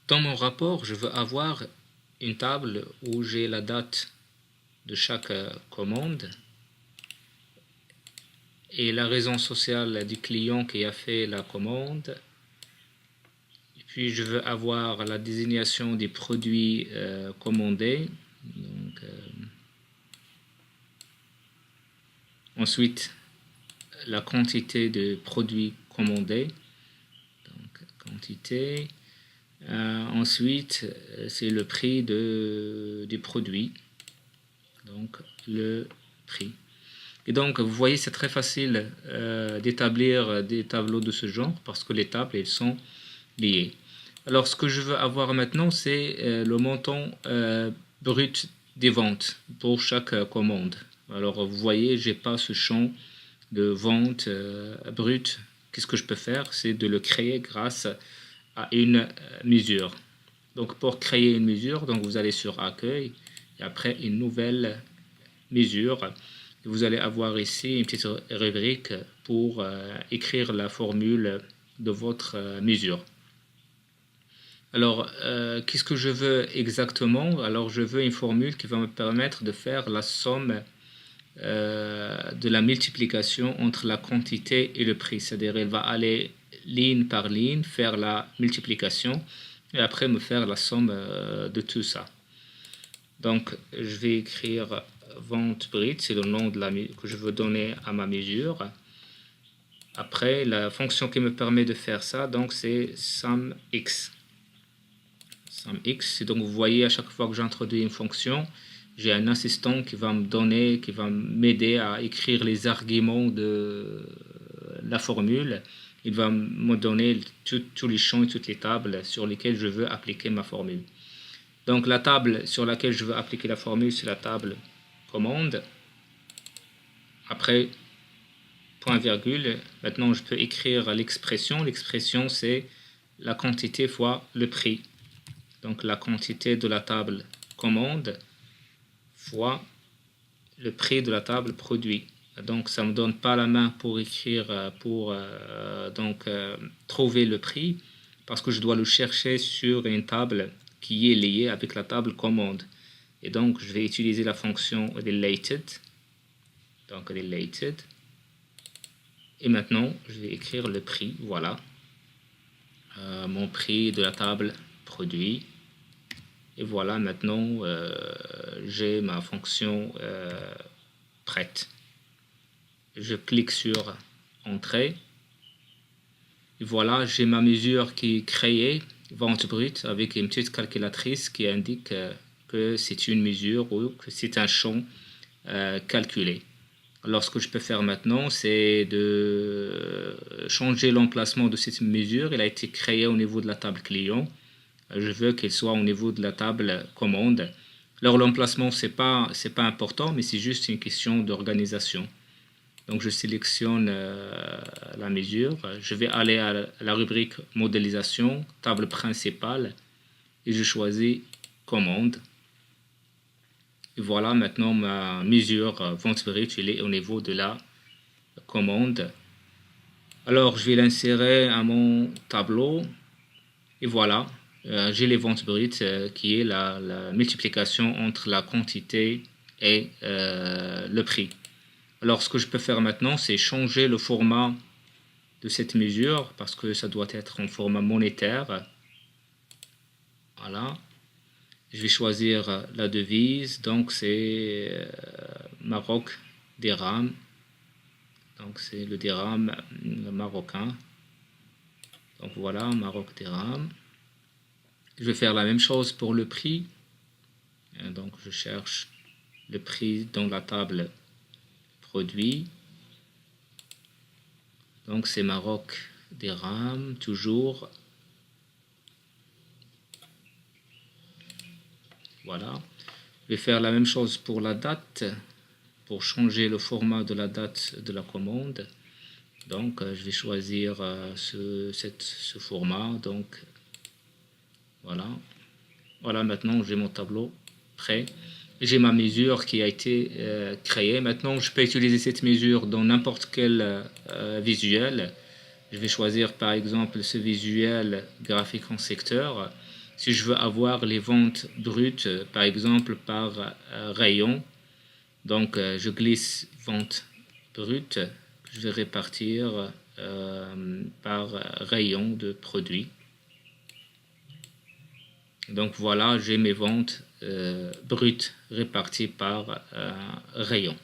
Dans mon rapport, je veux avoir une table où j'ai la date de chaque commande et la raison sociale du client qui a fait la commande. Et puis je veux avoir la désignation des produits commandés. Donc, ensuite, la quantité de produits commandés. Donc, quantité. Ensuite, c'est le prix du produit. Donc, le prix. Et donc, vous voyez, c'est très facile d'établir des tableaux de ce genre parce que les tables, elles sont liées. Alors, ce que je veux avoir maintenant, c'est le montant brut des ventes pour chaque commande. Alors, vous voyez, j'ai pas ce champ de vente brut. Qu'est-ce que je peux faire? C'est de le créer grâce à une mesure. Donc, pour créer une mesure, donc vous allez sur Accueil et après une nouvelle mesure. Vous allez avoir ici une petite rubrique pour écrire la formule de votre mesure. Alors, qu'est-ce que je veux exactement? Alors, je veux une formule qui va me permettre de faire la somme de la multiplication entre la quantité et le prix. C'est-à-dire, elle va aller ligne par ligne, faire la multiplication et après me faire la somme de tout ça. Donc, je vais écrire vente brute, c'est le nom que je veux donner à ma mesure. Après, la fonction qui me permet de faire ça, donc c'est SUMX. SUMX, donc vous voyez, à chaque fois que j'introduis une fonction, j'ai un assistant qui va me donner, qui va m'aider à écrire les arguments de la formule. Il va me donner tous les champs et toutes les tables sur lesquelles je veux appliquer ma formule. Donc la table sur laquelle je veux appliquer la formule, c'est la table commande. Après, point virgule. Maintenant, je peux écrire l'expression. L'expression, c'est la quantité fois le prix. Donc la quantité de la table commande fois le prix de la table produit. Donc ça ne me donne pas la main pour écrire, pour trouver le prix, parce que je dois le chercher sur une table qui est liée avec la table commande. Et donc je vais utiliser la fonction related. Donc related. Et maintenant je vais écrire le prix. Voilà. Mon prix de la table produit. Et voilà, maintenant j'ai ma fonction prête. Je clique sur Entrée. Et voilà, j'ai ma mesure qui est créée, vente brute, avec une petite calculatrice qui indique que c'est une mesure ou que c'est un champ calculé. Alors, ce que je peux faire maintenant, c'est de changer l'emplacement de cette mesure. Elle a été créée au niveau de la table client. Je veux qu'elle soit au niveau de la table commande. Alors, l'emplacement, c'est pas important, mais c'est juste une question d'organisation. Donc, je sélectionne la mesure. Je vais aller à la rubrique modélisation, table principale, et je choisis commande. Et voilà, maintenant ma mesure vente brute, elle est au niveau de la commande. Alors, je vais l'insérer à mon tableau. Et voilà, j'ai les ventes brutes qui est la multiplication entre la quantité et le prix. Alors, ce que je peux faire maintenant, c'est changer le format de cette mesure parce que ça doit être en format monétaire. Voilà. Je vais choisir la devise, donc c'est Maroc dirham. Donc c'est le dirham marocain. Donc voilà, Maroc dirham. Je vais faire la même chose pour le prix. Donc je cherche le prix dans la table produit. Donc c'est Maroc dirham, toujours. Voilà. Je vais faire la même chose pour la date, pour changer le format de la date de la commande. Donc je vais choisir ce format. Donc voilà. Voilà, maintenant j'ai mon tableau prêt. J'ai ma mesure qui a été créée. Maintenant, je peux utiliser cette mesure dans n'importe quel visuel. Je vais choisir par exemple ce visuel graphique en secteur. Si je veux avoir les ventes brutes, par exemple par rayon, donc je glisse vente brute, je vais répartir par rayon de produit. Donc voilà, j'ai mes ventes brutes réparties par rayon.